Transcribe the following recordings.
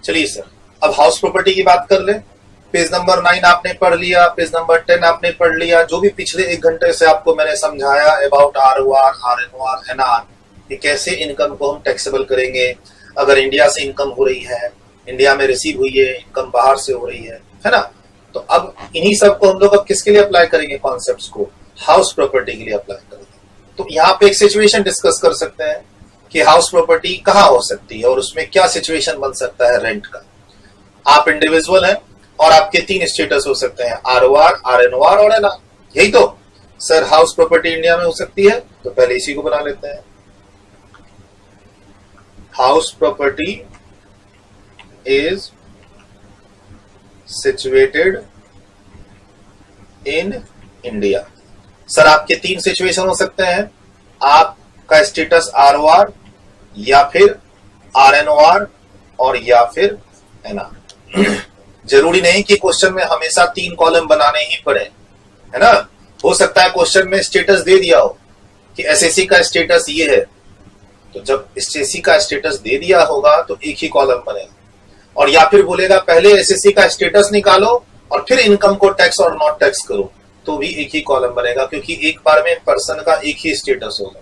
चलिए सर, अब house property की बात कर ले। पेज नंबर 9 आपने पढ़ लिया, पेज नंबर 10 आपने पढ़ लिया। जो भी पिछले 1 घंटे से आपको मैंने समझाया अबाउट ROR, RNOR, NR, कि कैसे इनकम को हम टैक्सेबल करेंगे। अगर इंडिया से इनकम हो रही है, इंडिया में रिसीव हुई है, इनकम बाहर से हो रही है ना। तो अब इन्हीं सब को हम लोग अब किसके लिए अप्लाई करेंगे? कॉन्सेप्ट्स को हाउस प्रॉपर्टी के लिए अप्लाई करेंगे। तो यहाँ पे एक सिचुएशन डिस्कस कर सकते हैं कि हाउस प्रॉपर्टी कहाँ हो सकती है और उसमें क्या सिचुएशन बन सकता है रेंट का। आप इंडिविजुअल हैं और आपके 3 स्टेटस हो सकते हैं, ROR, RNOR और NR। यही तो सर हाउस प्रॉपर्टी इंडिया में हो सकती है, तो पहले इसी को बना लेते हैं। House property is situated in India. Sir आपके 3 सिचुएशन हो सकते हैं, आपका स्टेटस ROR या फिर RNOR और या फिर NR। जरूरी नहीं कि क्वेश्चन में हमेशा 3 कॉलम बनाने ही पड़े, है ना। हो सकता है क्वेश्चन में स्टेटस दे दिया हो कि SSC का स्टेटस ये है, तो जब SSC का स्टेटस दे दिया होगा तो एक ही कॉलम बनेगा। और या फिर बोलेगा पहले SSC का स्टेटस निकालो और फिर इनकम को टैक्स और नॉट टैक्स करो, तो भी एक ही कॉलम बनेगा, क्योंकि एक बार में पर्सन का एक ही स्टेटस होगा,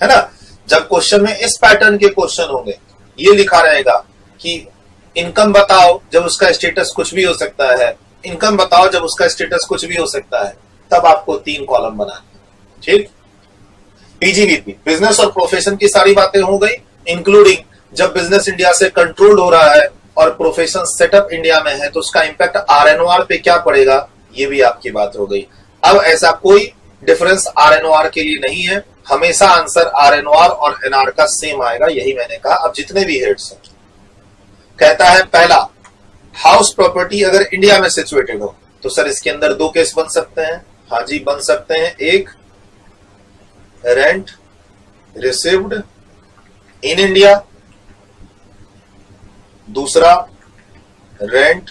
है ना। जब क्वेश्चन में इस पैटर्न के क्वेश्चन होंगे, ये लिखा रहेगा कि इनकम बताओ जब उसका स्टेटस कुछ भी हो सकता है, इनकम बताओ जब उसका स्टेटस कुछ भी हो सकता है, तब आपको 3 कॉलम बनाने। ठीक। PGBP, बिजनेस और प्रोफेशन की सारी बातें हो गई, इंक्लूडिंग जब बिजनेस इंडिया से कंट्रोल्ड हो रहा है और प्रोफेशन सेटअप इंडिया में है तो उसका इंपैक्ट RNOR पे क्या पड़ेगा, ये भी आपकी बात हो गई। अब ऐसा कोई डिफरेंस RNOR के लिए नहीं है, हमेशा आंसर RNOR और NR का सेम आएगा, यही मैंने कहा। अब जितने भी हेड्स हैं, कहता है पहला, हाउस प्रॉपर्टी अगर इंडिया में सिचुएटेड हो तो सर इसके अंदर 2 केस बन सकते हैं। हाँ जी बन सकते हैं। एक, रेंट रिसीव्ड इन इंडिया, दूसरा rent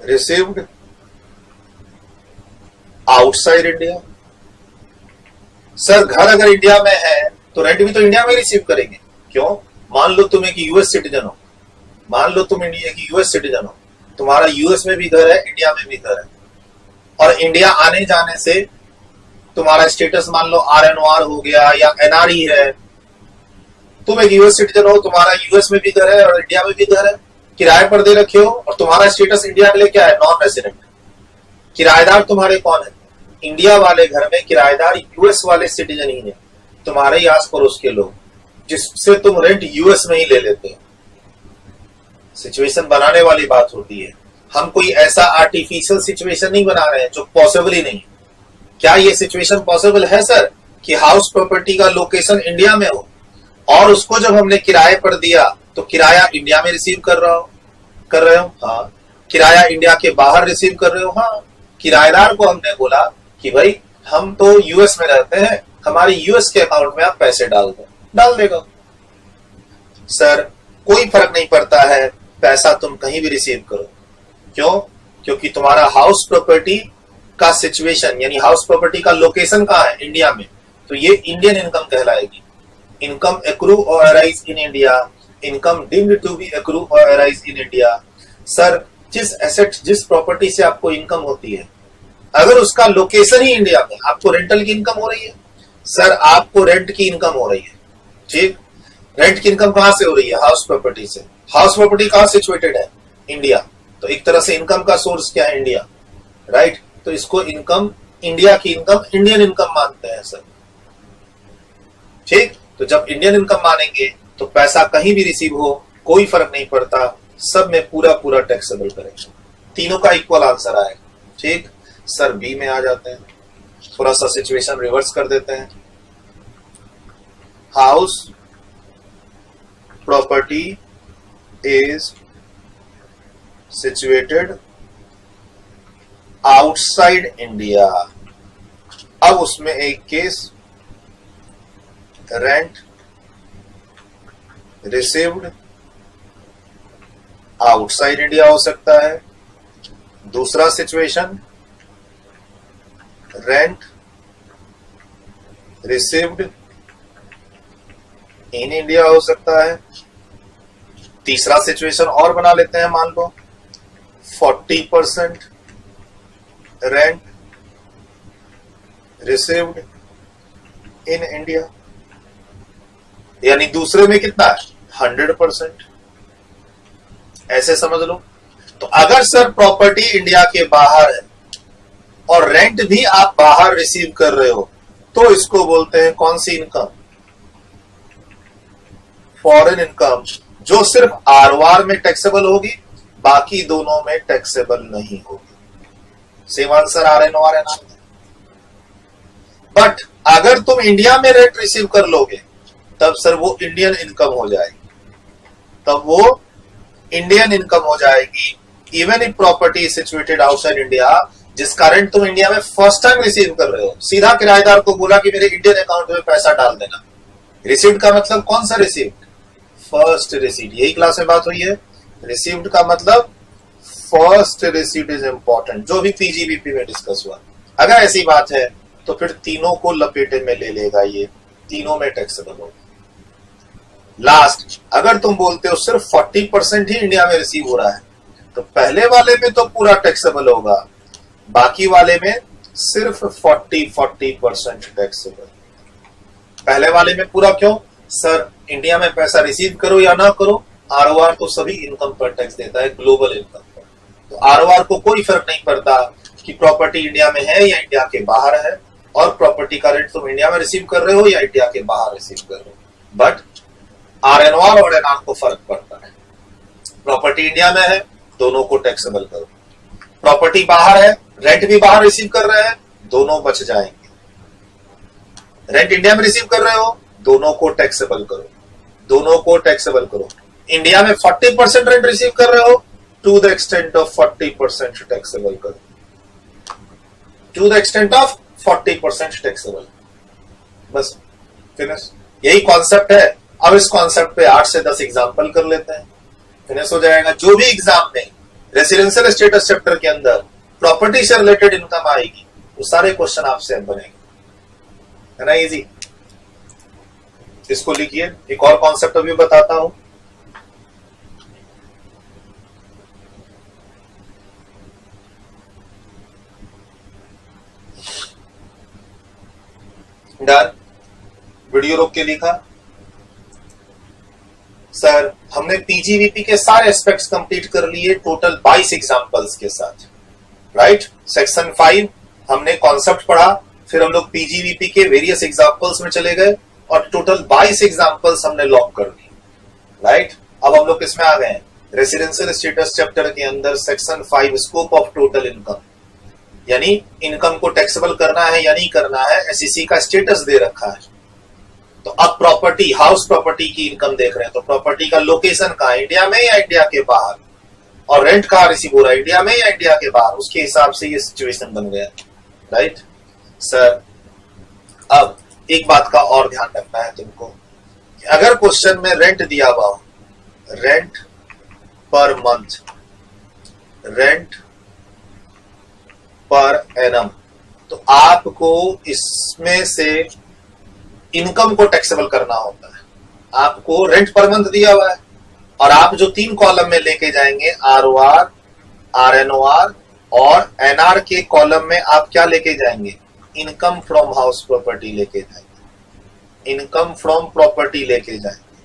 received outside India. Sir घर अगर इंडिया में है तो रेंट भी तो इंडिया में रिसीव करेंगे। क्यों? मान लो तुम एक यूएस सिटीजन हो, मान लो तुम इंडिया की यूएस सिटीजन हो, तुम्हारा यूएस में भी घर है, इंडिया में भी घर है, और इंडिया आने जाने से तुम्हारा स्टेटस मान लो RNOR हो गया या NR ही है। तुम एक यूएस सिटीजन हो, तुम्हारा यूएस में भी घर है और इंडिया में भी घर है, किराए पर दे रखे हो, और तुम्हारा स्टेटस इंडिया के लिए क्या है? Non resident. किराएदार तुम्हारे कौन है? इंडिया वाले घर में किराएदार यूएस वाले सिटीजन ही है, तुम्हारे ही आस पड़ोस के लोग, जिससे तुम रेंट यूएस में ही ले लेते हो। सिचुएशन बनाने वाली बात होती है, हम कोई ऐसा आर्टिफिशियल सिचुएशन नहीं बना रहे हैं जो पॉसिबल ही नहीं। क्या ये सिचुएशन पॉसिबल है सर कि हाउस प्रॉपर्टी का लोकेशन इंडिया में हो और उसको जब हमने किराए पर दिया तो किराया इंडिया में रिसीव कर रहे हो? हाँ। किराया इंडिया के बाहर रिसीव कर रहे हो? हाँ। किराएदार को हमने बोला कि भाई हम तो यूएस में रहते हैं, हमारे यूएस के अकाउंट में आप पैसे डाल दो, डाल देगा। सर कोई फर्क नहीं पड़ता है, पैसा तुम कहीं भी रिसीव करो। क्यों? क्योंकि तुम्हारा हाउस प्रॉपर्टी का सिचुएशन यानी हाउस प्रॉपर्टी का लोकेशन कहाँ है? इंडिया में, तो ये इंडियन इनकम कहलाएगी। इनकम एक्रू और arise in India, income deemed to be accrue और अराइज इन इंडिया। सर जिस एसेट, जिस प्रॉपर्टी से आपको इनकम होती है, अगर उसका लोकेशन ही इंडिया में, आपको रेंटल की इनकम हो रही है, सर आपको रेंट की इनकम हो रही है। ठीक। रेंट की इनकम कहां से हो रही है? हाउस प्रॉपर्टी से। हाउस प्रॉपर्टी कहां सिचुएटेड है? इंडिया। तो एक तरह से इनकम का सोर्स क्या है? India, right. तो इसको इनकम, इंडिया की इनकम, इंडियन इनकम मानते हैं सर। ठीक। तो जब इंडियन इनकम मानेंगे तो पैसा कहीं भी रिसीव हो कोई फर्क नहीं पड़ता, सब में पूरा पूरा टैक्सेबल करेंगे। तीनों का इक्वल आंसर आएगा। ठीक। सर बी में आ जाते हैं, थोड़ा सा सिचुएशन रिवर्स कर देते हैं। House property is situated outside India. अब उसमें एक case rent received outside India हो सकता है। दूसरा situation rent received in India हो सकता है। तीसरा सिचुएशन और बना लेते हैं, मान लो 40% रेंट रिसीव्ड इन इंडिया, यानी दूसरे में कितना है 100%, ऐसे समझ लो। तो अगर सर प्रॉपर्टी इंडिया के बाहर है और रेंट भी आप बाहर रिसीव कर रहे हो, तो इसको बोलते हैं कौन सी इनकम, फॉरेन इनकम, जो सिर्फ आरवार में टैक्सेबल होगी, बाकी दोनों में टैक्सेबल नहीं होगी। सेम आंसर RNOR है। बट अगर तुम इंडिया में रेंट रिसीव कर लोगे तब सर वो इंडियन इनकम हो जाएगी, तब वो इंडियन इनकम हो जाएगी, even if property situated outside India, जिसका रेंट तुम इंडिया में फर्स्ट टाइम रिसीव कर रहे हो। सीधा किराएदार को बोला कि मेरे इंडियन अकाउंट में पैसा डाल देना। रिसीव्ड का मतलब कौन सा रिसीव्ड, फर्स्ट रिसीव्ड, यही क्लास में बात हुई है। रिसीव्ड का मतलब फर्स्ट रिसीव्ड इज इंपॉर्टेंट, जो भी पीजीबीपी में डिस्कस हुआ। अगर ऐसी बात है तो फिर तीनों को लपेटे में ले लेगा, ये तीनों में टैक्सेबल होगा। लास्ट, अगर तुम बोलते हो सिर्फ 40% ही इंडिया में रिसीव हो रहा है, तो पहले वाले में तो पूरा टैक्सेबल होगा, बाकी वाले में सिर्फ 40% टैक्सेबल। पहले वाले में पूरा क्यों सर, इंडिया में पैसा रिसीव करो या ना करो, आरओआर तो सभी इनकम पर टैक्स देता है, ग्लोबल इनकम पर। तो आरओआर को कोई फर्क नहीं पड़ता कि प्रॉपर्टी इंडिया में है या इंडिया के बाहर है, और प्रॉपर्टी का रेंट तुम इंडिया में रिसीव कर रहे हो या इंडिया के बाहर रिसीव कर रहे हो। बट RNOR और NR को फर्क पड़ता है। प्रॉपर्टी इंडिया में है, दोनों को टैक्सेबल करो। प्रॉपर्टी बाहर है, रेंट भी बाहर रिसीव कर रहे हैं, दोनों बच जाएंगे। रेंट इंडिया में रिसीव कर रहे हो, दोनों को टैक्सेबल करो, दोनों को टैक्सेबल करो। इंडिया में 40% रेंट रिसीव कर रहे हो, to the extent of 40% taxable करो, to the extent of 40% taxable. बस फिनिश, यही कॉन्सेप्ट है। अब इस कॉन्सेप्ट पे 8 से 10 एग्जाम्पल कर लेते हैं, फिनिश हो जाएगा। जो भी एग्जाम में रेसिडेंशियल स्टेटस चैप्टर के अंदर प्रॉपर्टी से रिलेटेड इनकम आएगी, वो सारे क्वेश्चन आपसे बनेंगे, है ना, इजी। इसको लिखिए। एक और कॉन्सेप्ट अभी बताता हूं। डन, वीडियो रोक के लिखा। सर हमने पीजीवीपी के सारे एस्पेक्ट्स कंप्लीट कर लिए, टोटल 22 एग्जांपल्स के साथ, राइट। सेक्शन 5 हमने कॉन्सेप्ट पढ़ा, फिर हम लोग पीजीवीपी के वेरियस एग्जांपल्स में चले गए और टोटल 22 एग्जांपल्स हमने लॉक कर दिए, राइट। अब हम लोग किसमें आ गए हैं, रेसिडेंशियल स्टेटस चैप्टर के अंदर section 5 scope of total income, यानी इनकम को टैक्सेबल करना है या नहीं करना है, एसईसी का स्टेटस दे रखा है। तो अब प्रॉपर्टी, हाउस प्रॉपर्टी की इनकम देख रहे हैं, तो प्रॉपर्टी का लोकेशन कहां है, इंडिया में या इंडिया के बाहर, और रेंट कहां रिसीव हो रहा है, इंडिया में या इंडिया के बाहर, उसके हिसाब से ये सिचुएशन बन गया, राइट। सर अब एक बात का और ध्यान रखना है तुमको, कि अगर क्वेश्चन में रेंट दिया हुआ हो, rent per month, rent per annum, तो आपको इसमें से इनकम को टैक्सेबल करना होता है। आपको रेंट पर मंथ दिया हुआ है और आप जो 3 कॉलम में लेके जाएंगे, ROR, RNOR और NR के कॉलम में आप क्या लेके जाएंगे, इनकम फ्रॉम हाउस प्रॉपर्टी लेके जाएंगे, इनकम फ्रॉम प्रॉपर्टी लेके जाएंगे।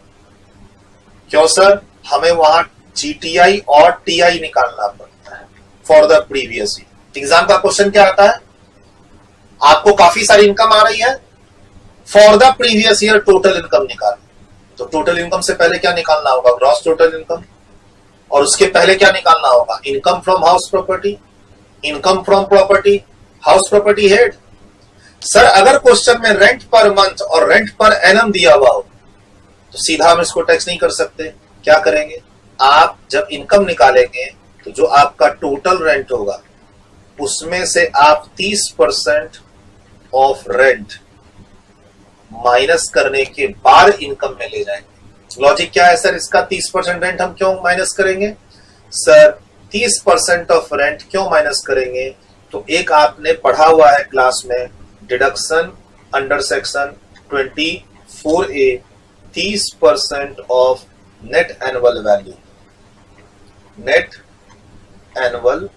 क्यों सर, हमें वहां GTI और TI निकालना पड़ता है for the previous year. Exam का क्वेश्चन क्या आता है, आपको काफी सारी इनकम आ रही है, for the previous year total income निकाल। तो टोटल इनकम से पहले क्या निकालना होगा, ग्रॉस टोटल इनकम, और उसके पहले क्या निकालना होगा, income from house property, income from property, house property head. Sir अगर क्वेश्चन में रेंट पर मंथ और रेंट पर एनम दिया हुआ हो, तो सीधा हम इसको टैक्स नहीं कर सकते। क्या करेंगे, आप जब इनकम निकालेंगे तो जो आपका टोटल रेंट होगा उसमें से आप 30% ऑफ रेंट माइनस करने के बाद इनकम में ले जाएंगे। लॉजिक क्या है सर इसका, 30% रेंट हम क्यों माइनस करेंगे सर, 30% ऑफ रेंट क्यों माइनस करेंगे, तो एक आपने पढ़ा हुआ है क्लास में, deduction under section 24A, 30% of net annual value, net annual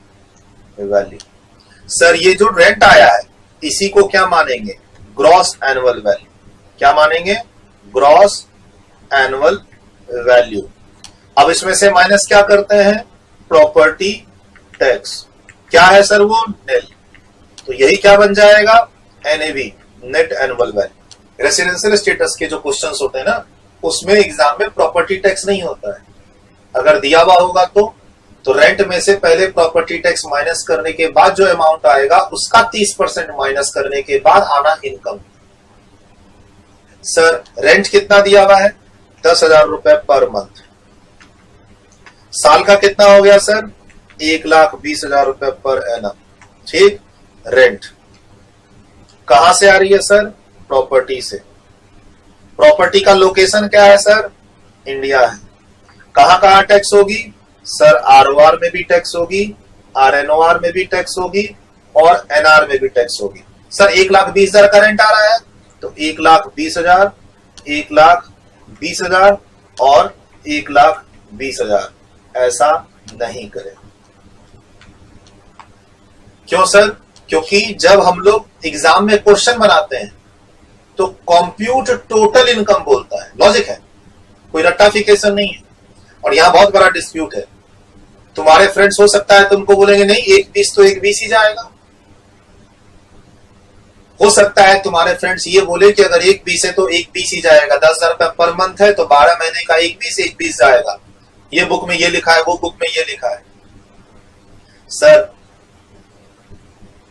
value. Sir ये जो रेंट आया है इसी को क्या मानेंगे, ग्रॉस एनुअल वैल्यू। क्या मानेंगे, ग्रॉस एनुअल वैल्यू। अब इसमें से माइनस क्या करते हैं, प्रॉपर्टी टैक्स। क्या है सर वो, नेल। तो यही क्या बन जाएगा, NAV, net annual value. Residential status के जो क्वेश्चंस होते हैं ना उसमें एग्जाम में प्रॉपर्टी टैक्स नहीं होता है। अगर दिया हुआ होगा तो रेंट में से पहले प्रॉपर्टी टैक्स माइनस करने के बाद जो अमाउंट आएगा उसका 30% माइनस करने के बाद आना इनकम। सर रेंट कितना दिया हुआ है, 10,000 रुपए पर मंथ। साल का कितना हो गया सर, 1,20,000 रुपए पर एनम। ठीक, रेंट कहां से आ रही है सर, प्रॉपर्टी से। प्रॉपर्टी का लोकेशन क्या है सर, इंडिया है। कहां कहां टैक्स होगी सर, आरओआर में भी टैक्स होगी, आरएनओआर में भी टैक्स होगी और एनआर में भी टैक्स होगी। सर 1,20,000 का रेंट आ रहा है तो 1,20,000, 1,20,000 और 1,20,000, ऐसा नहीं करें। क्यों सर, क्योंकि जब हम लोग एग्जाम में क्वेश्चन बनाते हैं तो कंप्यूट टोटल इनकम बोलता है, लॉजिक है, कोई रट्टाफिकेशन नहीं है। और यहां बहुत बड़ा डिस्प्यूट है। तुम्हारे फ्रेंड्स हो सकता है तुमको बोलेंगे नहीं 1,20 तो 1,20 ही जाएगा। हो सकता है तुम्हारे फ्रेंड्स ये बोले कि अगर 1,20 है तो 1,20 ही जाएगा, 10,000 रुपए पर मंथ है तो 12 महीने का 1,20 जाएगा। ये बुक में ये लिखा है, वो बुक में ये लिखा है। सर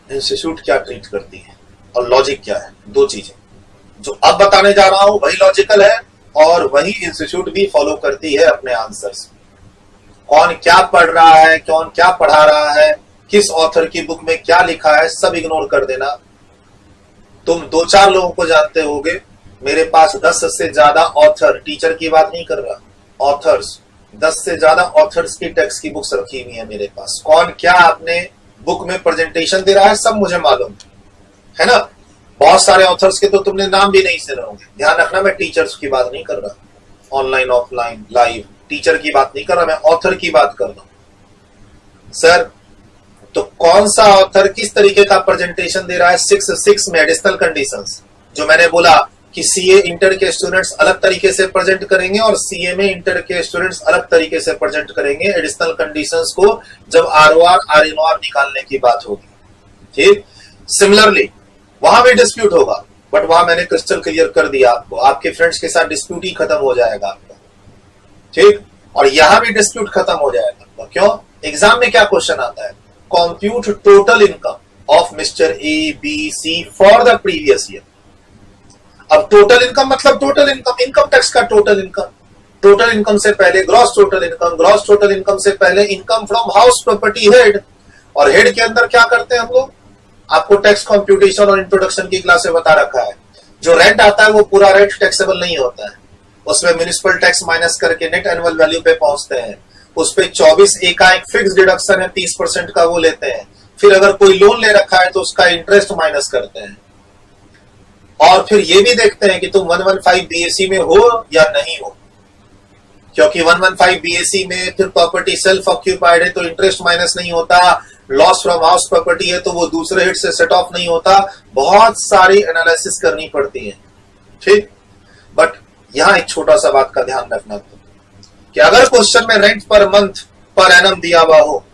इंस्टीट्यूट क्या ट्रीट करती है और लॉजिक क्या है, दो चीजें जो अब बताने जा रहा हूं वही लॉजिकल है और वही इंस्टीट्यूट भी फॉलो करती है अपने आंसर्स। कौन क्या पढ़ रहा है, कौन क्या पढ़ा रहा है, किस ऑथर की बुक में क्या लिखा है, सब इग्नोर कर देना। तुम 2-4 लोगों को जानते होगे, मेरे पास 10 से ज्यादा ऑथर, टीचर की बात नहीं कर रहा, ऑथर्स, 10 से ज्यादा ऑथर्स की टेक्स्ट की बुक्स रखी हुई है मेरे पास। कौन क्या अपने बुक में प्रेजेंटेशन दे रहा है सब मुझे मालूम है ना। बहुत सारे ऑथर्स के तो तुमने नाम भी नहीं सुने होंगे। ध्यान रखना, मैं टीचर्स की बात नहीं कर रहा, ऑनलाइन ऑफलाइन लाइव, टीचर की बात नहीं कर रहा, मैं ऑथर की बात कर रहा हूं। सर तो कौन सा ऑथर किस तरीके का प्रेजेंटेशन दे रहा है, 6 में एडिशनल कंडीशंस, जो मैंने बोला कि सीए इंटर के स्टूडेंट्स अलग तरीके से प्रेजेंट करेंगे और सीए में इंटर के स्टूडेंट्स अलग तरीके से प्रेजेंट करेंगे एडिशनल कंडीशंस को जब आरओआर आरएनओआर निकालने की बात होगी। ठीक, सिमिलरली वहां भी डिस्प्यूट होगा, बट वहां मैंने क्रिस्टल क्लियर कर दिया आपको, आपके फ्रेंड्स के साथ डिस्प्यूट ही खत्म हो जाएगा आपका। ठीक, और यहां भी डिस्प्यूट खत्म हो जाएगा। क्यों, एग्जाम में क्या क्वेश्चन आता है, compute total income of mister A B C for the previous year. अब टोटल इनकम मतलब टोटल इनकम, इनकम टैक्स का टोटल इनकम, टोटल इनकम से पहले gross total income, gross total income से पहले income from house property head, और head के अंदर क्या करते हैं हम लोग, आपको टैक्स कंप्यूटेशन और इंट्रोडक्शन की क्लास में बता रखा है। जो रेंट आता है वो पूरा रेंट टैक्सेबल नहीं होता है, उसमें म्युनिसिपल टैक्स माइनस करके नेट एनुअल वैल्यू पे पहुंचते हैं। उस पे 24A का एक फिक्स डिडक्शन है 30% का, वो लेते हैं। फिर अगर कोई लोन ले रखा है तो उसका इंटरेस्ट माइनस करते हैं, और फिर ये भी देखते हैं कि तुम 115 बीएसी में हो या नहीं हो, क्योंकि 115 बीएसी में फिर प्रॉपर्टी सेल्फ ऑक्यूपाइड है तो इंटरेस्ट माइनस नहीं होता, लॉस फ्रॉम हाउस प्रॉपर्टी है तो वो दूसरे हिट से सेट ऑफ नहीं होता। बहुत सारी एनालिसिस करनी पड़ती है। ठीक, बट यहां एक छोटा सा बात का ध्यान रखना कि अगर क्वेश्चन में rent per month per annum दिया हुआ हो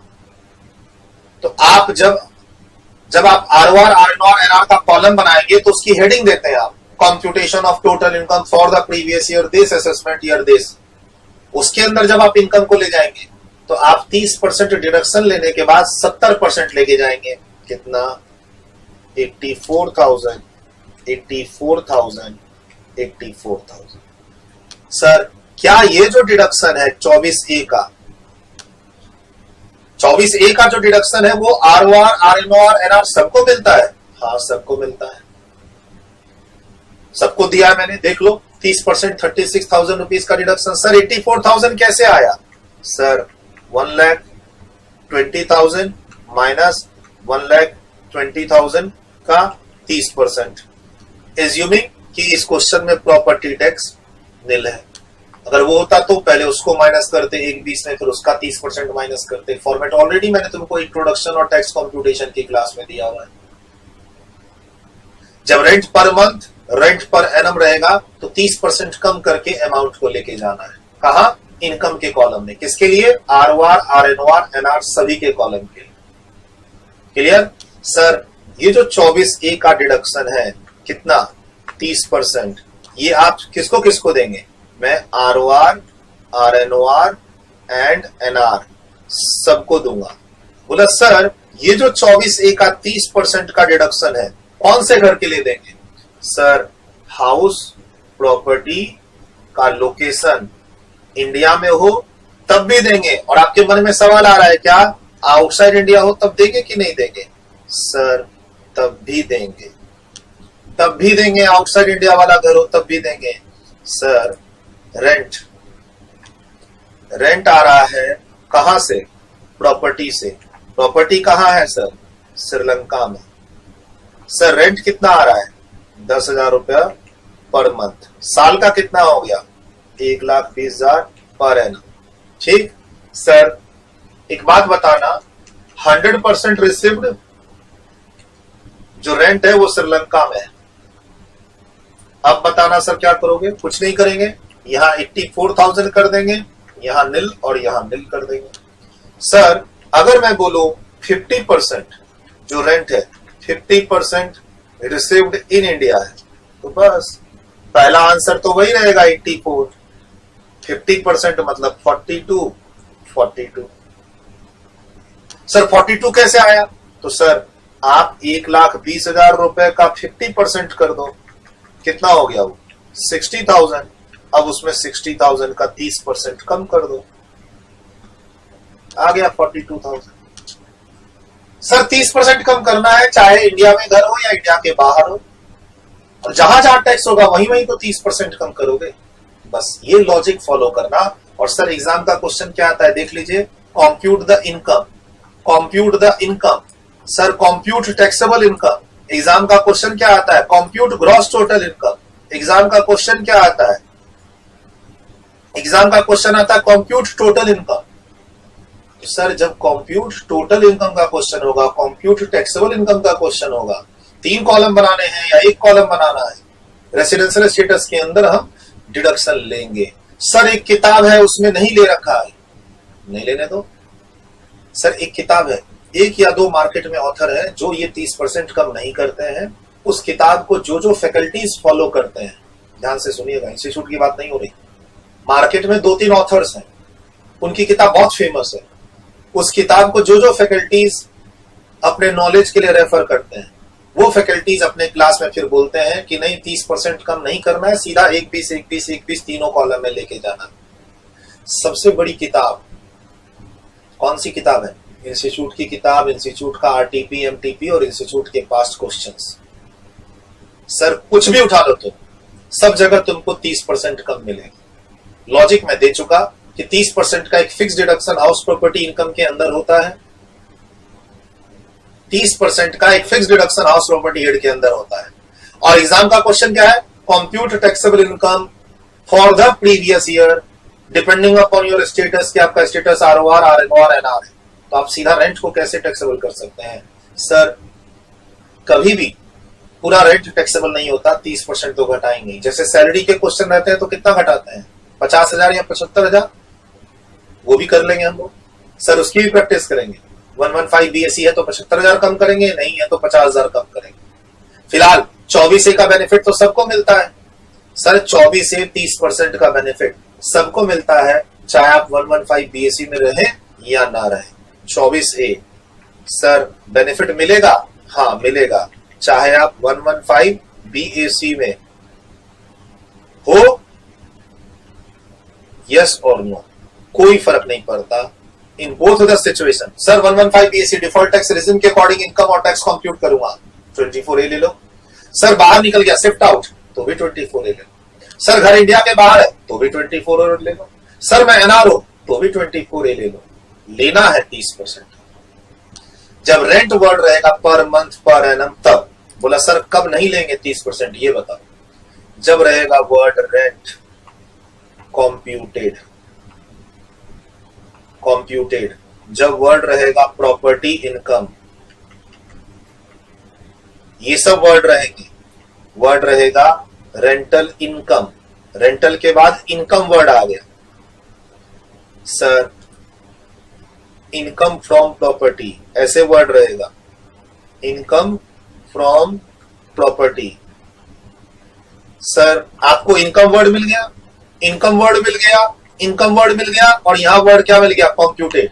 तो आप जब आप आरओआर आरएनआर एनआर का कॉलम बनाएंगे तो उसकी हेडिंग देते हैं आप, computation of total income for the previous year this, assessment year this. उसके अंदर जब आप इनकम को ले जाएंगे तो आप 30% डिडक्शन लेने के बाद 70% लेके जाएंगे। कितना, 84,000, 84,000। सर क्या ये जो डिडक्शन है 24A का, 24A का जो डिडक्शन है वो आरओआर आरएनओआर एनआर सबको मिलता है? हाँ सबको मिलता है, सबको दिया है मैंने, देख लो 30% 36,000 रुपीज का डिडक्शन। सर 84,000 कैसे आया? सर 1,20,000 माइनस 1,20,000 का 30%, एज्यूमिंग कि इस क्वेश्चन में प्रॉपर्टी टैक्स निल है। अगर वो होता तो पहले उसको माइनस करते 1/20 में, फिर उसका 30% माइनस करते। फॉर्मेट ऑलरेडी मैंने तुमको इंट्रोडक्शन और टैक्स कंप्यूटेशन की क्लास में दिया हुआ है। जब rent per month, rent per annum रहेगा तो 30% कम करके अमाउंट को लेके जाना है। कहा? इनकम के कॉलम में। किसके लिए? आरओआर, आरएनओआर, एनआर, सभी के कॉलम के लिए। क्लियर? सर ये जो 24A का डिडक्शन है कितना? 30%। ये आप किसको किसको देंगे? मैं आरओआर, आरएनओआर एंड एनआर सबको दूंगा। बोला सर ये जो 24A का 30% का डिडक्शन है कौन से घर के लिए देंगे? सर हाउस प्रॉपर्टी का लोकेशन इंडिया में हो तब भी देंगे। और आपके मन में सवाल आ रहा है क्या आउटसाइड इंडिया हो तब देंगे कि नहीं देंगे? सर तब भी देंगे, तब भी देंगे। आउटसाइड इंडिया वाला घर हो तब भी देंगे। सर रेंट आ रहा है कहां से? प्रॉपर्टी से। प्रॉपर्टी कहां है सर? श्रीलंका में। सर रेंट कितना आ रहा है? 10,000 रुपया पर मंथ। साल का कितना हो गया? 1,20,000 पर एनम। ठीक। सर एक बात बताना, 100% रिसिव्ड जो रेंट है वो श्रीलंका में है। अब बताना सर क्या करोगे? कुछ नहीं करेंगे, यहां 84,000 कर देंगे, यहां नील और यहां नील कर देंगे। सर अगर मैं बोलूं 50% जो रेंट है 50% रिसीव्ड इन इंडिया है तो बस पहला आंसर तो वही रहेगा 84। 50% मतलब 42। सर 42 कैसे आया? तो सर आप 1,20,000 रुपए का 50% कर दो, कितना हो गया वो? 60,000। अब उसमें 60,000 का 30% कम कर दो, आ गया 42,000। सर 30% कम करना है चाहे इंडिया में घर हो या इंडिया के बाहर हो, और जहां जहां टैक्स होगा वहीं वहीं तो 30% कम करोगे। बस ये लॉजिक फॉलो करना। और सर एग्जाम का क्वेश्चन क्या आता है देख लीजिए, compute the income, compute the income. Sir compute taxable income. Exam का क्वेश्चन क्या आता है? Compute gross total income. Exam का क्वेश्चन क्या आता है? एग्जाम का क्वेश्चन आता है कॉम्प्यूट टोटल इनकम। सर जब कॉम्प्यूट टोटल इनकम का क्वेश्चन होगा, कॉम्प्यूट टैक्सेबल इनकम का क्वेश्चन होगा, 3 कॉलम बनाने हैं या 1 कॉलम बनाना है, रेसिडेंशियल स्टेटस के अंदर हम डिडक्शन लेंगे। सर एक किताब है उसमें नहीं ले रखा है, नहीं लेने दो। सर एक किताब है, 1 या 2 मार्केट में ऑथर है जो ये 30% कम नहीं करते हैं। उस किताब को जो जो फैकल्टीज फॉलो करते हैं, ध्यान से सुनिएगा, इंस्टीट्यूट की बात नहीं हो रही, मार्केट में 2-3 ऑथर्स हैं, उनकी किताब बहुत फेमस है। उस किताब को जो जो फैकल्टीज अपने नॉलेज के लिए रेफर करते हैं, वो फैकल्टीज अपने क्लास में फिर बोलते हैं कि नहीं 30% कम नहीं करना है, सीधा 1/20 तीनों कॉलम में लेके जाना। सबसे बड़ी किताब कौन सी किताब है? इंस्टीट्यूट की किताब, इंस्टीट्यूट का आरटीपी, एमटीपी और इंस्टीट्यूट के पास्ट क्वेश्चंस। सर कुछ भी उठा लो तो सब जगह तुमको 30% कम मिलेगी। लॉजिक मैं दे चुका कि 30% का एक fix deduction house property income के अंदर होता है, 30% का एक fix deduction house property head के अंदर होता है। और एग्जाम का क्वेश्चन क्या है? Compute taxable income for the previous year depending upon your status, कि आपका स्टेटस आरओआर, आरएनओआर, एनआर है, तो आप सीधा रेंट को कैसे टैक्सेबल कर सकते हैं? सर कभी भी पूरा रेंट टैक्सेबल नहीं होता, 30% तो घटाएंगे। जैसे सैलरी के क्वेश्चन रहते हैं तो कितना घटाते हैं? 50,000 या 75,000, वो भी कर लेंगे हम लोग। सर उसकी भी प्रैक्टिस करेंगे। 115 बीएससी है तो 75,000 कम करेंगे, नहीं है तो 50,000 कम करेंगे। फिलहाल 24A का बेनिफिट तो सबको मिलता है। सर 24A 30% का बेनिफिट सबको मिलता है, चाहे आप 115 बीएससी में रहे या ना रहे। 24A सर बेनिफिट मिलेगा? हाँ मिलेगा, चाहे आप 115 बीएससी में हो, यस और नो, कोई फर्क नहीं पड़ता in both the situation. Sir 115 BSc default tax regime के अकॉर्डिंग इनकम और टैक्स कंप्यूट करूंगा, 24A ले लो। सर बाहर निकल गया, शिफ्ट आउट, तो भी 24A ले लो। सर घर इंडिया के बाहर है तो भी 24A ले लो। सर मैं एनआर हूं तो भी 24A ले लो। लेना है 30%। जब रेंट वर्ड रहेगा पर मंथ पर एनम तब। बोला सर कब नहीं लेंगे 30%, ये बताओ। जब रहेगा वर्ड रेंट कॉम्प्यूटेड, कॉम्प्यूटेड। जब वर्ड रहेगा प्रॉपर्टी इनकम, ये सब वर्ड रहेंगे। वर्ड रहेगा रेंटल इनकम, रेंटल के बाद इनकम वर्ड आ गया। सर इनकम फ्रॉम प्रॉपर्टी, ऐसे वर्ड रहेगा, इनकम फ्रॉम प्रॉपर्टी। सर आपको इनकम वर्ड मिल गया, इनकम वर्ड मिल गया, इनकम वर्ड मिल गया, और यहां वर्ड क्या मिल गया, कॉम्प्यूटेड।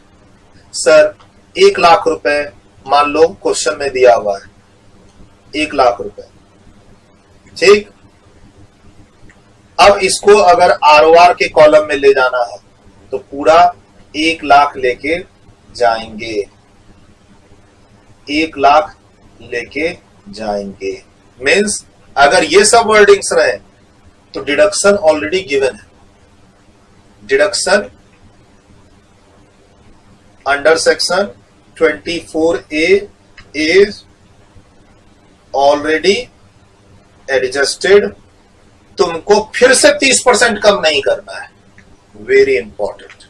सर 1,00,000 रुपए मान लो क्वेश्चन में दिया हुआ है, 1,00,000 रुपए, ठीक। अब इसको अगर आरओआर के कॉलम में ले जाना है तो पूरा 1,00,000 लेके जाएंगे, 1,00,000 लेके जाएंगे। मीन्स अगर ये सब वर्डिंग्स रहे तो डिडक्शन ऑलरेडी गिवन है। Deduction under section 24A is already adjusted. तुमको फिर से 30% कम नहीं करना है, वेरी इंपॉर्टेंट।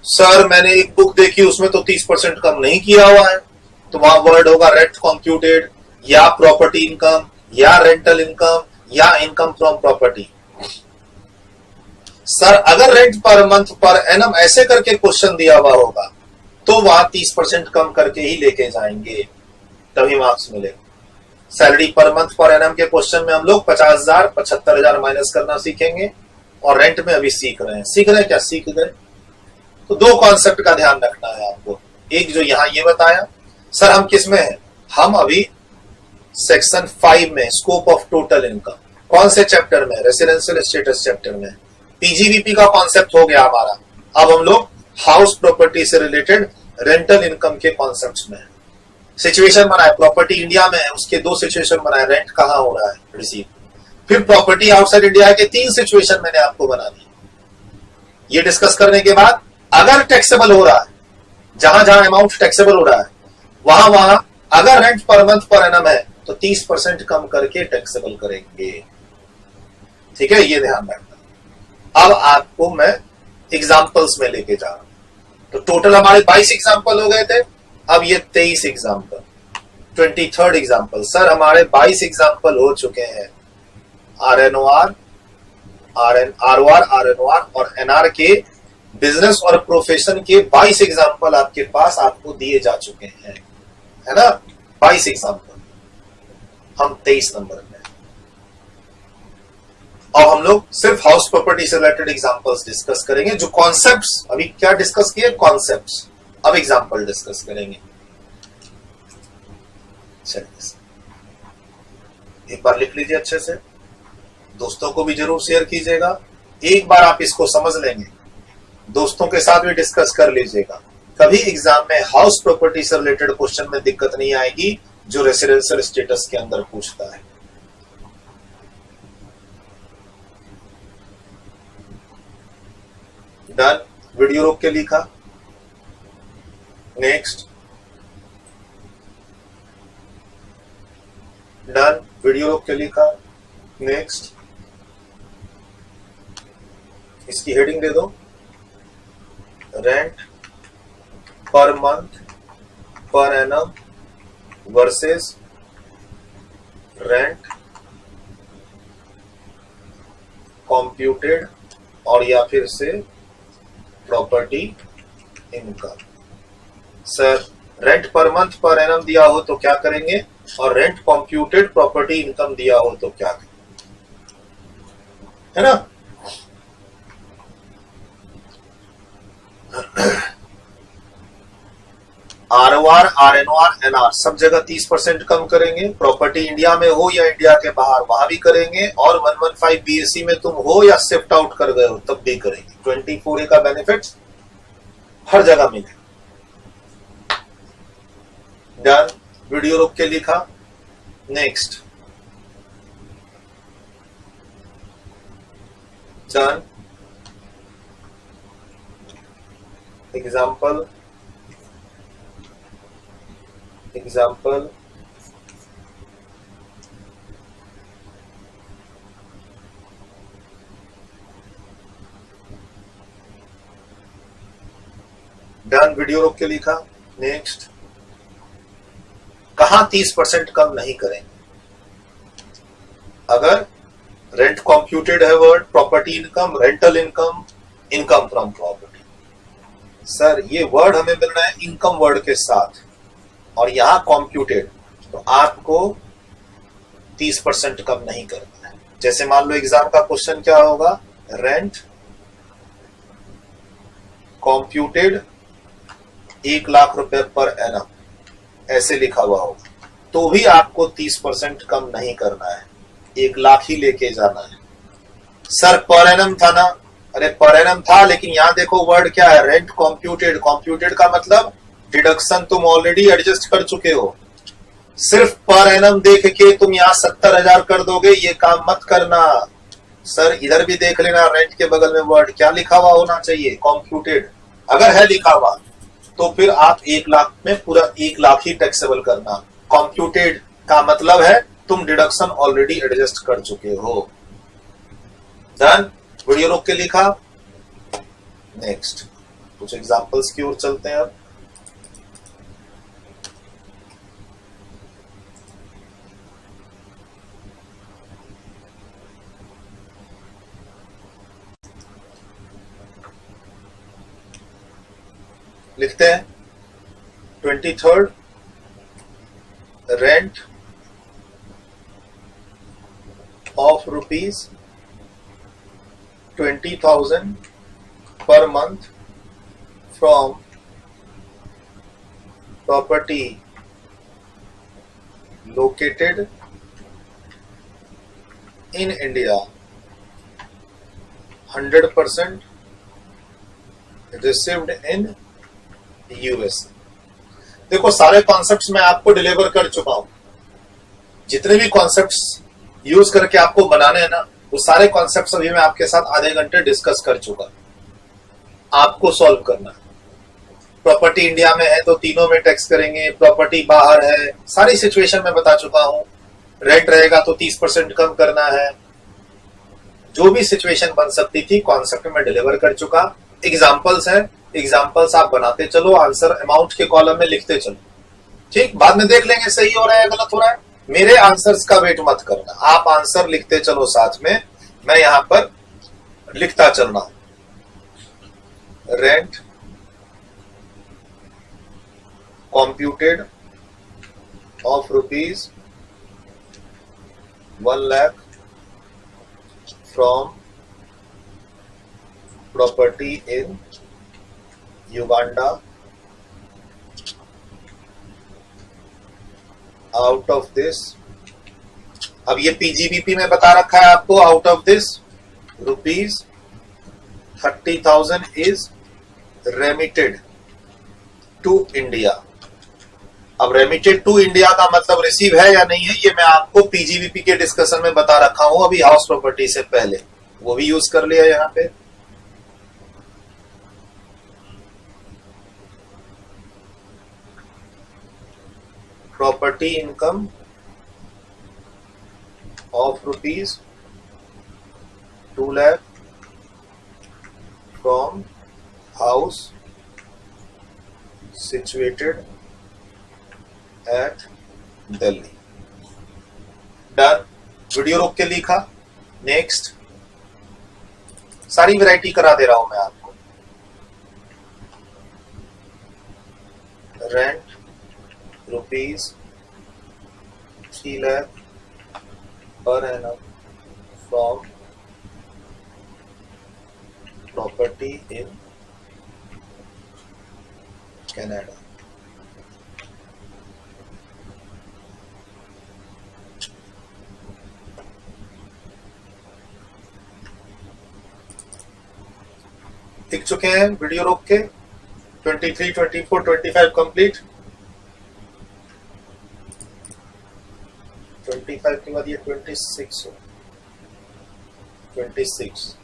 सर मैंने एक बुक देखी उसमें तो 30% कम नहीं किया हुआ है, तो वहां वर्ड होगा रेंट कॉम्प्यूटेड, या प्रॉपर्टी इनकम, या रेंटल इनकम, या इनकम फ्रॉम प्रॉपर्टी। सर अगर rent per month per annum ऐसे करके क्वेश्चन दिया हुआ होगा तो वहां 30% कम करके ही लेके जाएंगे, तभी मार्क्स मिलेगा। Salary per month per annum के क्वेश्चन में हम लोग 50,000 75,000 माइनस करना सीखेंगे, और रेंट में अभी सीख रहे हैं क्या, सीख गए। तो दो कॉन्सेप्ट का ध्यान रखना है आपको। एक जो यहां ये बताया, सर हम किस में हैं, हम अभी सेक्शन 5 में, स्कोप ऑफ टोटल इनकम। कौन से चैप्टर में, रेसिडेंशियल स्टेटस चैप्टर में। पीजीवीपी का कॉन्सेप्ट हो गया हमारा, अब हम लोग हाउस प्रॉपर्टी से रिलेटेड रेंटल इनकम के कॉन्सेप्ट में। सिचुएशन बनाए, प्रॉपर्टी इंडिया में है उसके 2 सिचुएशन बनाए, रेंट कहां हो रहा है, रिसीव। फिर प्रॉपर्टी आउटसाइड इंडिया के 3 सिचुएशन मैंने आपको बना दी। ये डिस्कस करने के बाद अगर टैक्सेबल हो रहा है, जहां जहां अमाउंट टैक्सेबल हो रहा है वहां वहां अगर rent per month per annum है तो 30% कम करके टैक्सेबल करेंगे, ठीक है, ये ध्यान रखना। अब आपको मैं एग्जांपल्स में लेके जा रहा हूं। तो टोटल हमारे 22 एग्जांपल हो गए थे, अब ये 23 एग्जांपल, 23rd एग्जांपल। सर हमारे 22 एग्जांपल हो चुके हैं, आरएनओआर, आरओआर, आरएनओआर और एनआर के बिजनेस और प्रोफेशन के 22 एग्जांपल आपके पास आपको दिए जा चुके हैं, है ना, 22 एग्जांपल। हम 23 नंबर में, और हम लोग सिर्फ हाउस प्रॉपर्टी से रिलेटेड एग्जांपल्स डिस्कस करेंगे। जो कॉन्सेप्ट्स अभी क्या डिस्कस किए, कॉन्सेप्ट्स, अब एग्जांपल डिस्कस करेंगे। चलिए एक बार लिख लीजिए अच्छे से, दोस्तों को भी जरूर शेयर कीजिएगा। एक बार आप इसको समझ लेंगे, दोस्तों के साथ भी डिस्कस कर लीजिएगा। कभी एग्जाम में हाउस प्रॉपर्टी से रिलेटेड क्वेश्चन में दिक्कत नहीं आएगी जो रेसिडेंशियल स्टेटस के अंदर पूछता है। डन, वीडियो रोक के लिखा, नेक्स्ट। डन, वीडियो रोक के लिखा, नेक्स्ट। इसकी हेडिंग दे दो, rent per month per annum versus rent कॉम्प्यूटेड, और या फिर से property income. Sir rent per month per annum दिया हो तो क्या करेंगे, और रेंट कॉम्प्यूटेड प्रॉपर्टी इनकम दिया हो तो क्या करेंगे, है ना। आरओआर, आरएनओआर, एनआर सब जगह 30% कम करेंगे। प्रॉपर्टी इंडिया में हो या इंडिया के बाहर वहां भी करेंगे, और 115 बीएससी में तुम हो या शिफ्ट आउट कर गए हो तब भी करेंगे। 24A का बेनिफिट हर जगह मिलेगा। डन, वीडियो रोक के लिखा, next. Done, example, example, done, video रोक के लिखा। नेक्स्ट, कहां 30% कम नहीं करेंगे? अगर रेंट कॉम्प्यूटेड है word, property income, rental income, income from property. Sir ये वर्ड हमें मिल रहा है इनकम वर्ड के साथ और यहां कॉम्प्यूटेड, तो आपको 30% कम नहीं करना है। जैसे मान लो एग्जाम का क्वेश्चन क्या होगा, रेंट कॉम्प्यूटेड 1,00,000 रुपए पर एनम, ऐसे लिखा हुआ होगा, तो भी आपको 30% कम नहीं करना है, 1,00,000 ही लेके जाना है। सर पर एनम था ना, अरे पर एनम था, लेकिन यहां देखो वर्ड क्या है, रेंट कॉम्प्यूटेड। कॉम्प्यूटेड का मतलब डिडक्शन तुम ऑलरेडी एडजस्ट कर चुके हो। सिर्फ पर एनम देख के तुम यहाँ 70,000 कर दोगे, ये काम मत करना। सर इधर भी देख लेना, रेंट के बगल में वर्ड क्या लिखा हुआ होना चाहिए, कॉम्प्यूटेड। अगर है लिखा हुआ तो फिर आप 1,00,000 में पूरा 1,00,000 ही टैक्सेबल करना। कॉम्प्यूटेड का मतलब है तुम डिडक्शन ऑलरेडी एडजस्ट कर चुके हो। डन, वीडियो रोक के लिखा। नेक्स्ट, कुछ एग्जांपल्स की ओर चलते हैं अब। लिखते हैं 23rd, rent of ₹20,000 per month from property located in India, 100% received in US। देखो सारे कॉन्सेप्ट्स मैं आपको डिलीवर कर चुका हूं, जितने भी कॉन्सेप्ट्स यूज करके आपको बनाने हैं ना, वो सारे कॉन्सेप्ट्स अभी मैं आपके साथ आधे घंटे डिस्कस कर चुका। आपको सॉल्व करना है। प्रॉपर्टी इंडिया में है तो तीनों में टैक्स करेंगे, प्रॉपर्टी बाहर है, सारी सिचुएशन में बता चुका हूं। रेंट रहेगा तो 30% कम करना है। जो भी सिचुएशन बन सकती थी कॉन्सेप्ट में डिलीवर कर चुका। एग्जाम्पल्स है, एग्जाम्पल्स आप बनाते चलो, आंसर अमाउंट के कॉलम में लिखते चलो। ठीक, बाद में देख लेंगे सही हो रहा है गलत हो रहा है। मेरे आंसर्स का वेट मत करना, आप आंसर लिखते चलो साथ में, मैं यहां पर लिखता चलना। Rent computed of ₹1,00,000 from property in Uganda, out of this, अब ये पीजीबीपी में बता रखा है आपको, out of this ₹30,000 is remitted to India. अब रेमिटेड टू इंडिया का मतलब रिसीव है या नहीं है, ये मैं आपको पीजीबीपी के डिस्कशन में बता रखा हूं अभी हाउस प्रॉपर्टी से पहले, वो भी यूज कर लिया यहां पे। Property income of ₹2,00,000 from house situated at Delhi. Done, video रोक के लिखा। नेक्स्ट, सारी वैरायटी करा दे रहा हूं मैं आपको। Rent ₹3,00,000 per annum from property in Canada। लिख चुके हैं वीडियो रोक के। 23, 24, 25 कंप्लीट। 25 के बाद ये 26 हो, 26।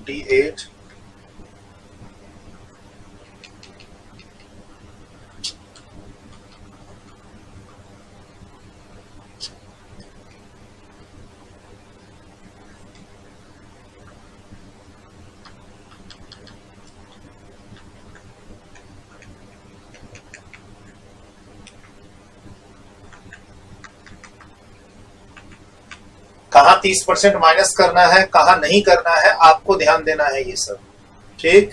28 कहाँ 30% माइनस करना है, कहाँ नहीं करना है, आपको ध्यान देना है ये सब। ठीक,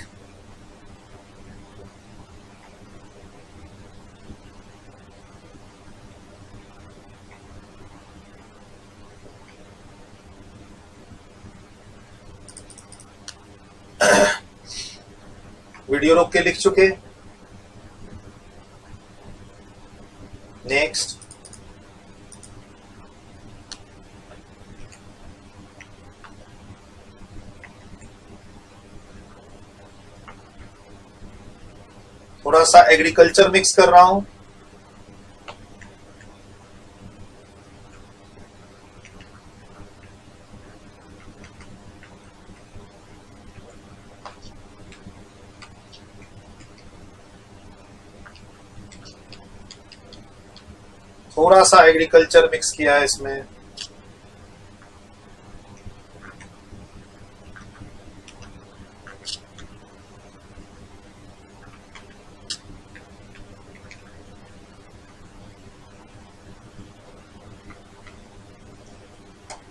वीडियो रोक के लिख चुके। नेक्स्ट, थोड़ा सा एग्रीकल्चर मिक्स कर रहा हूं। थोड़ा सा एग्रीकल्चर मिक्स किया है इसमें।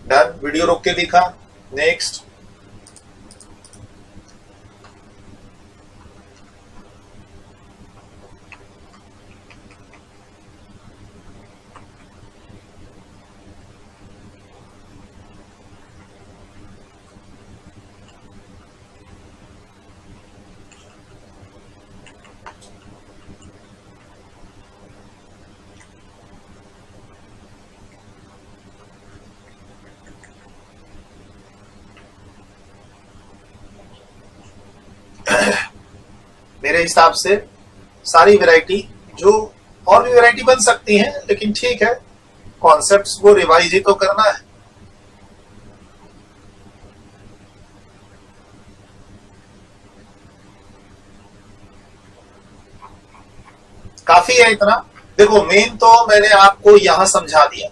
डन, वीडियो रोक के लिखा। नेक्स्ट, मेरे हिसाब से सारी वैरायटी, जो और भी वैरायटी बन सकती हैं, लेकिन ठीक है, कॉन्सेप्ट्स को रिवाइज ही तो करना है। काफी है इतना। देखो, मेन तो मैंने आपको यहां समझा दिया।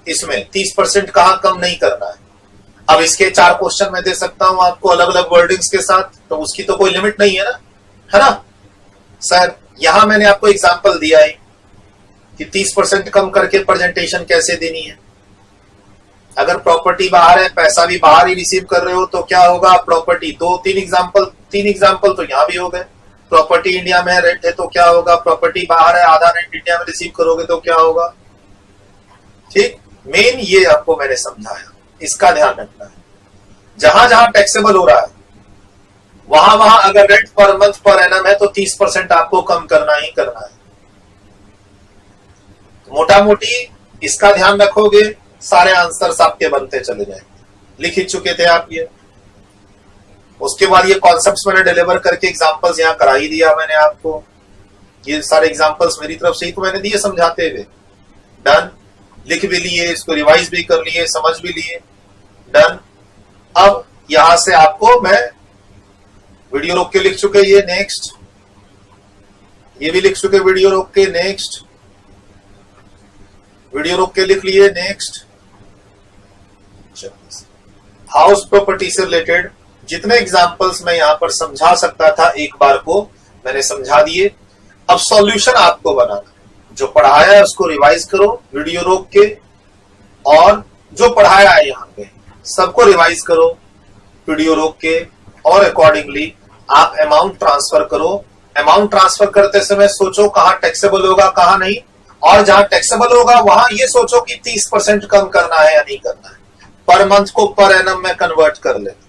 इसमें 30% कहां कम नहीं करना है। अब इसके 4 क्वेश्चन मैं दे सकता हूं आपको अलग अलग वर्डिंग्स के साथ, तो उसकी तो कोई लिमिट नहीं है ना, है ना सर। यहां मैंने आपको एग्जांपल दिया है कि 30% कम करके प्रेजेंटेशन कैसे देनी है। अगर प्रॉपर्टी बाहर है, पैसा भी बाहर ही रिसीव कर रहे हो, तो क्या होगा, प्रॉपर्टी 2-3 एग्जांपल तो यहां भी हो गए। प्रॉपर्टी इंडिया में है, रेंट है, तो क्या होगा, प्रॉपर्टी बाहर है, आधा रेंट इंडिया में रिसीव करोगे तो क्या होगा। ठीक, मेन ये आपको मैंने समझाया, इसका ध्यान रखना है। जहां जहां टैक्सेबल हो रहा है, वहां वहां अगर rent per month per annum है, तो 30% आपको कम करना ही करना है। मोटा मोटी इसका ध्यान रखोगे, सारे आंसर्स आपके बनते चले जाएंगे। लिख ही चुके थे आप ये। उसके बाद ये कॉन्सेप्ट्स मैंने डिलीवर करके एग्जांपल्स यहां करा ही दिया मैंने आपको। ये सारे एग्जांपल्स मेरी तरफ से ही तो मैंने दिए समझाते हुए। डन, लिख भी लिए, इसको रिवाइज भी कर लिए, समझ भी लिए। डन, अब यहां से आपको मैं वीडियो रोक के लिख चुके, ये नेक्स्ट, ये भी लिख चुके, वीडियो रोक के नेक्स्ट, वीडियो रोक के लिख लिए नेक्स्ट। हाउस प्रॉपर्टी से रिलेटेड जितने एग्जांपल्स मैं यहां पर समझा सकता था एक बार को मैंने समझा दिए। अब सॉल्यूशन आपको बनाना, जो पढ़ाया है उसको रिवाइज करो वीडियो रोक के, और जो पढ़ाया है यहां पे सबको रिवाइज करो वीडियो रोक के, और अकॉर्डिंगली आप अमाउंट ट्रांसफर करो। अमाउंट ट्रांसफर करते समय सोचो कहां टैक्सेबल होगा कहां नहीं, और जहां टैक्सेबल होगा वहां ये सोचो कि 30% कम करना है या नहीं करना है। पर मंथ को पर एनम में कन्वर्ट कर लेना,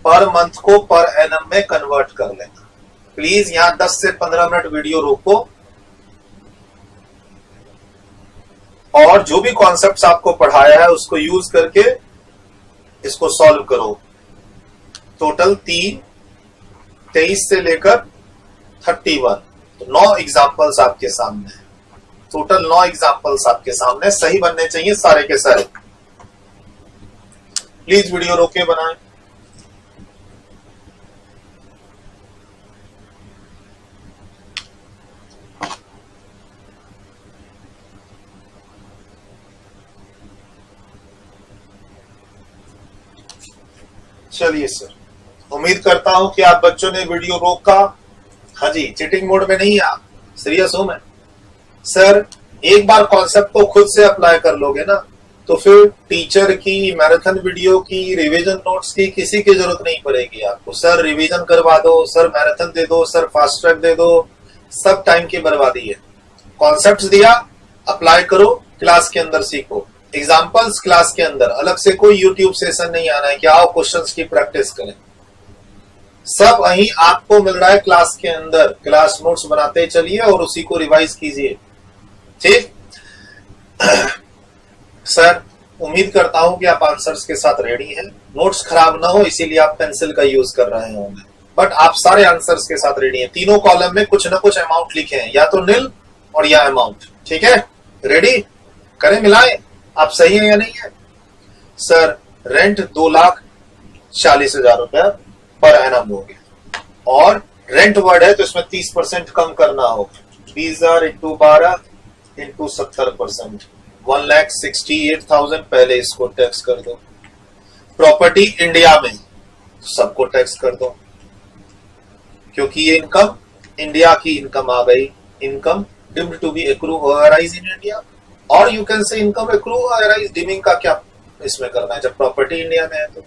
पर मंथ को पर एनम में कन्वर्ट कर लेना। प्लीज यहां 10 से 15 मिनट वीडियो रोको, और जो भी कॉन्सेप्ट्स आपको पढ़ाया है उसको यूज करके इसको सॉल्व करो। टोटल 23 से लेकर 31, तो 9 एग्जाम्पल्स आपके सामने है। टोटल 9 एग्जाम्पल्स आपके सामने, सही बनने चाहिए सारे के सारे। प्लीज वीडियो रोके बनाएं। चलिए सर, उम्मीद करता हूं कि आप बच्चों ने वीडियो रोका। हाँ जी, चीटिंग मोड में नहीं, आप सीरियस हो। मैं सर एक बार कॉन्सेप्ट को खुद से अप्लाई कर लोगे ना, तो फिर टीचर की, मैराथन वीडियो की, रिवीजन नोट्स की किसी की जरूरत नहीं पड़ेगी आपको। सर रिवीजन करवा दो, सर मैराथन दे दो, सर फास्ट ट्रैक दे दो, सब टाइम की बर्बादी है। कॉन्सेप्ट्स दिया, अप्लाई करो, क्लास के अंदर सीखो। एग्जाम्पल्स क्लास के अंदर, अलग से कोई यूट्यूब सेशन नहीं आना है कि आओ क्वेश्चंस की प्रैक्टिस करें। सब वहीं आपको मिल रहा है क्लास के अंदर। क्लास नोट्स बनाते चलिए और उसी को रिवाइज कीजिए, ठीक। सर उम्मीद करता हूं कि आप आंसर्स के साथ रेडी हैं। नोट्स खराब ना हो इसीलिए आप पेंसिल का यूज कर रहे होंगे, बट आप सारे आंसर्स के साथ रेडी हैं। तीनों कॉलम में कुछ ना कुछ अमाउंट लिखे हैं, या तो निल और या अमाउंट, ठीक है। रेडी करें, मिलाएं, आप सही हैं या नहीं है। सर रेंट 2,40,000 रुपया पर एनम हो गया, और रेंट वर्ड है तो इसमें 30% कम करना होगा। 20,000 इंटू 12 इंटू 70%, 1,68,000 पहले इसको टैक्स कर दो। प्रॉपर्टी इंडिया में, सबको टैक्स कर दो, क्योंकि ये इनकम इंडिया की इनकम आ गई। Income deemed to be accrue और अराइज इन इंडिया, और you can say income accrue और अराइज। डीमिंग का क्या इसमें करना है जब प्रॉपर्टी इंडिया में है तो।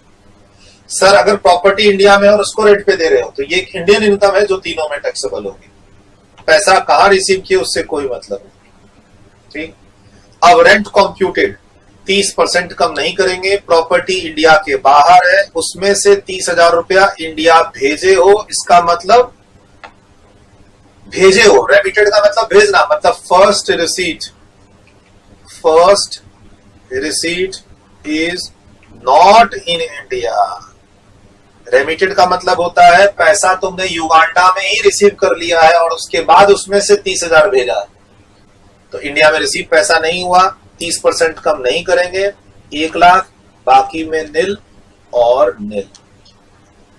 सर अगर प्रॉपर्टी इंडिया में और उसको रेट पे दे रहे हो तो ये इंडियन इनकम है जो तीनों में टैक्सेबल होगी। पैसा कहां रिसीव किए उससे कोई मतलब नहीं, ठीक। अब रेंट कॉम्प्यूटेड 30% कम नहीं करेंगे। प्रॉपर्टी इंडिया के बाहर है, उसमें से 30,000 रुपया इंडिया भेजे हो, इसका मतलब भेजे हो। रेमिटेड का मतलब भेजना, मतलब first receipt is not in India. Remitted का मतलब होता है पैसा तुमने युगांडा में ही रिसीव कर लिया है और उसके बाद उसमें से 30,000 भेजा है, तो इंडिया में रिसीव पैसा नहीं हुआ। 30% कम नहीं करेंगे, 1,00,000, बाकी में निल और निल।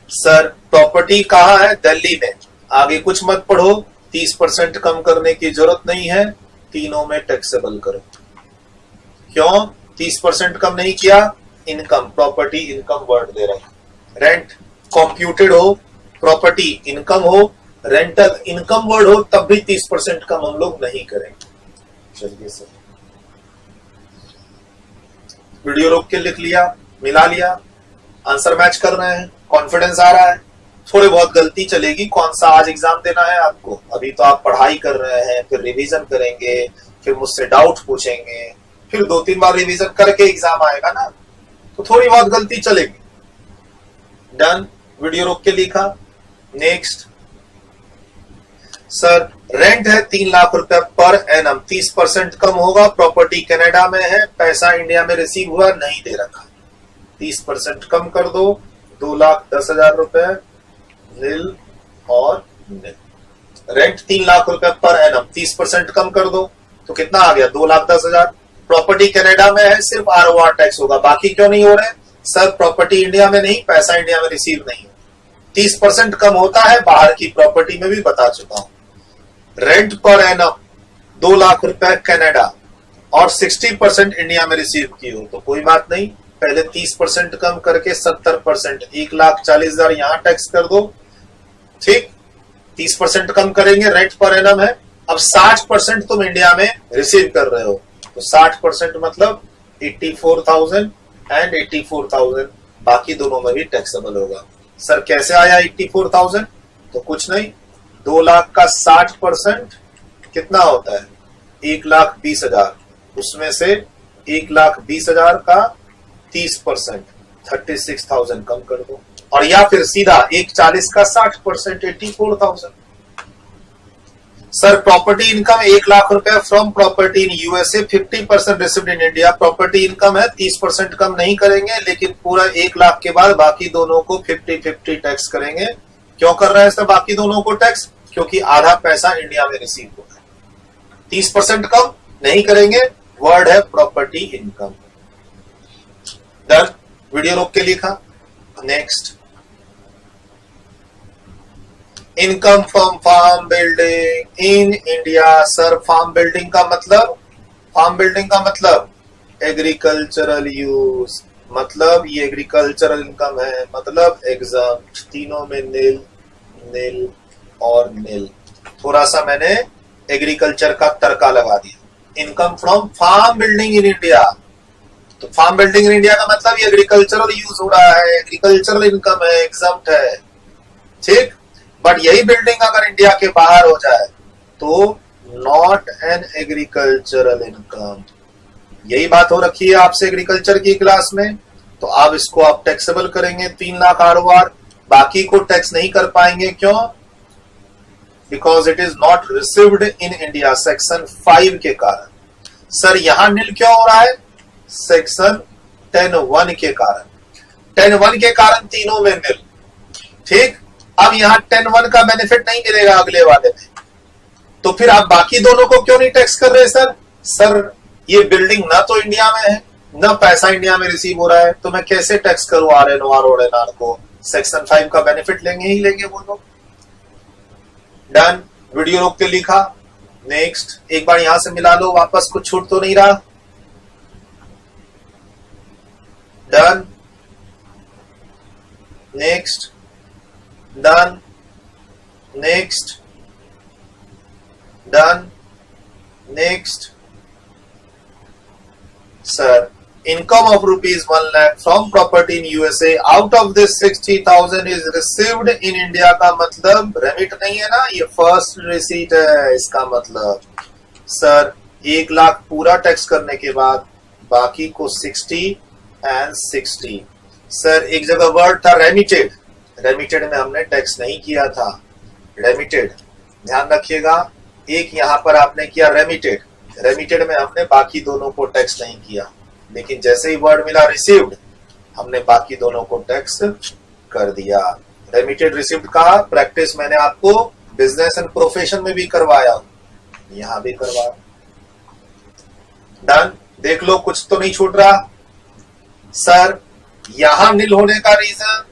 सर प्रॉपर्टी कहां है, दिल्ली में, आगे कुछ मत पढ़ो। 30% कम करने की जरूरत नहीं है, तीनों में टैक्सेबल करो। क्यों 30% कम नहीं किया, इनकम, प्रॉपर्टी इनकम वर्ड दे रहे हैं। रेंट कॉम्प्यूटेड हो, प्रॉपर्टी इनकम हो, रेंटल इनकम वर्ड हो, तब भी 30% कम हम लोग नहीं करेंगे। चलिए सर, वीडियो रोक के लिख लिया, मिला लिया, आंसर मैच कर रहे हैं, कॉन्फिडेंस आ रहा है। थोड़ी बहुत गलती चलेगी, कौन सा आज एग्जाम देना है आपको, अभी तो आप पढ़ाई कर रहे हैं, फिर रिवीजन करेंगे, फिर मुझसे डाउट पूछेंगे, फिर 2-3 बार रिवीजन करके एग्जाम आएगा ना, तो थोड़ी बहुत गलती चलेगी। डन, वीडियो रोक के लिखा। नेक्स्ट सर रेंट है 3,00,000 रुपया पर एनम, 30% कम होगा। प्रॉपर्टी कनाडा में है, पैसा इंडिया में रिसीव हुआ नहीं दे रखा, 30% कम कर दो, 2,10,000 रुपए, निल और निल। रेंट 3,00,000 रुपया पर एनम, 30% कम कर दो तो कितना आ गया, 2,10,000। प्रॉपर्टी कनाडा में है, सिर्फ ROR टैक्स होगा, बाकी क्यों नहीं हो रहे। सर प्रॉपर्टी इंडिया में नहीं, पैसा इंडिया में रिसीव नहीं, 30% कम होता है बाहर की प्रॉपर्टी में भी बता चुका हूं। रेंट पर एनम 2,00,000 रुपए कनाडा और 60% इंडिया में रिसीव की हो तो कोई बात नहीं, पहले 30% कम करके 70%, 1,40,000 यहां टैक्स कर दो, ठीक। 30% कम करेंगे, रेंट पर एनम है। अब 60% तुम इंडिया में रिसीव कर रहे हो, तो 60% मतलब 84,000 एंड 84,000, बाकी दोनों में भी टैक्सेबल होगा। सर कैसे आया 84,000, तो कुछ नहीं, 2,00,000 का 60% कितना होता है, 1,20,000, उसमें से 1,20,000 का 30%, 36,000 कम कर दो, और या फिर सीधा 1,40 का 60%, 84,000। सर प्रॉपर्टी इनकम 1,00,000 रुपया from property in USA, 50% received in India. Property income है, 30% कम नहीं करेंगे, लेकिन पूरा 1,00,000 के बाद बाकी दोनों को 50-50 टैक्स करेंगे। क्यों कर रहे हैं सर बाकी दोनों को टैक्स, क्योंकि आधा पैसा इंडिया में रिसीव होगा। 30% कम नहीं करेंगे, वर्ड है प्रॉपर्टी इनकम। डन, वीडियो रोक के लिखा। Next, income from farm building in India. Sir farm building का मतलब एग्रीकल्चरल यूज, मतलब ये एग्रीकल्चरल इनकम है, मतलब एग्जाम तीनों में नील नील और नील। थोड़ा सा मैंने एग्रीकल्चर का तड़का लगा दिया। Income from farm building in India, तो फार्म बिल्डिंग इन इंडिया का मतलब ये एग्रीकल्चरल यूज हो रहा है, एग्रीकल्चरल इनकम है, एग्जम्प्ट है, ठीक। बट यही बिल्डिंग अगर इंडिया के बाहर हो जाए तो नॉट एन एग्रीकल्चरल इनकम। यही बात हो रखी है आपसे एग्रीकल्चर की क्लास में। तो आप इसको आप टैक्सेबल करेंगे 3 लाख कारोबार, बाकी को टैक्स नहीं कर पाएंगे। क्यों? Because it is not received in India, section 5 के कारण। सर यहां नील क्यों हो रहा है? सेक्शन 10(1) के कारण। 10(1) के कारण तीनों में नील, ठीक। अब यहां 10(1) का बेनिफिट नहीं मिलेगा अगले वाले में, तो फिर आप बाकी दोनों को क्यों नहीं टैक्स कर रहे? सर ये बिल्डिंग ना तो इंडिया में है, ना पैसा इंडिया में रिसीव हो रहा है, तो मैं कैसे टैक्स करूं RNOR और NR को? सेक्शन 5 का बेनिफिट लेंगे ही लेंगे वो लोग। डन। वीडियो रोक के लिखा। नेक्स्ट, एक बार यहां से मिला लो वापस, कुछ छूट तो नहीं रहा। Done. Next, done, next, done, next. Sir income of rupees 1 lakh from property in USA, out of this 60,000 is received in India का मतलब रेमिट नहीं है ना, ये फर्स्ट रिसीट है। इसका मतलब सर 1 लाख पूरा टैक्स करने के बाद बाकी को 60 एंड 60। सर एक जगह वर्ड था रेमिटेड, रेमिटेड में हमने टैक्स नहीं किया था। रेमिटेड ध्यान रखिएगा, एक यहां पर आपने किया रेमिटेड, रेमिटेड में हमने बाकी दोनों को टैक्स नहीं किया। लेकिन जैसे ही वर्ड मिला रिसीव्ड, हमने बाकी दोनों को टैक्स कर दिया। रेमिटेड रिसीव्ड का प्रैक्टिस मैंने आपको बिजनेस एंड प्रोफेशन में भी करवाया, यहां भी करवाया। डन। देख लो कुछ तो नहीं छूट रहा। सर यहां नील होने का रीजन,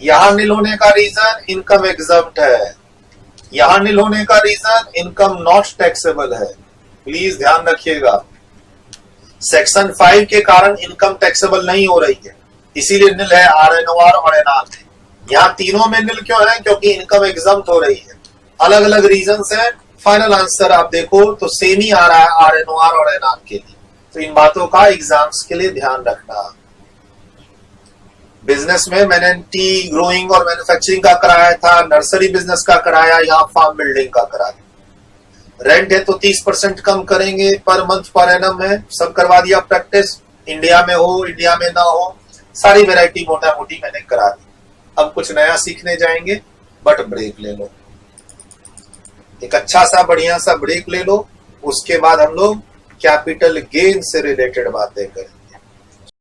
यहां नील होने का रीजन इनकम एग्जम्प्ट है, यहां नील होने का रीजन इनकम नॉट टैक्सेबल है। प्लीज ध्यान रखिएगा, सेक्शन 5 के कारण इनकम टैक्सेबल नहीं हो रही है, इसीलिए नील है RNOR और NR में। यहां तीनों में नील क्यों है? क्योंकि इनकम एग्जम्प्ट हो रही है। अलग अलग रीजंस हैं, फाइनल आंसर आप देखो तो सेम ही आ रहा है RNOR और NR के लिए। तो इन बातों का एग्जाम्स के लिए ध्यान रखना। बिजनेस में मैंने टी ग्रोइंग और मैन्युफैक्चरिंग का कराया था, नर्सरी बिजनेस का कराया, यहाँ फार्म बिल्डिंग का कराया। रेंट है तो 30% कम करेंगे पर मंथ पर एनम है, सब करवा दिया प्रैक्टिस। इंडिया में हो इंडिया में ना हो, सारी वैरायटी मोटा मोटी मैंने करा दी। अब कुछ नया सीखने जाएंगे, बट ब्रेक ले लो, एक अच्छा सा बढ़िया सा ब्रेक ले लो। उसके बाद हम लोग कैपिटल गेन से रिलेटेड बातें करें।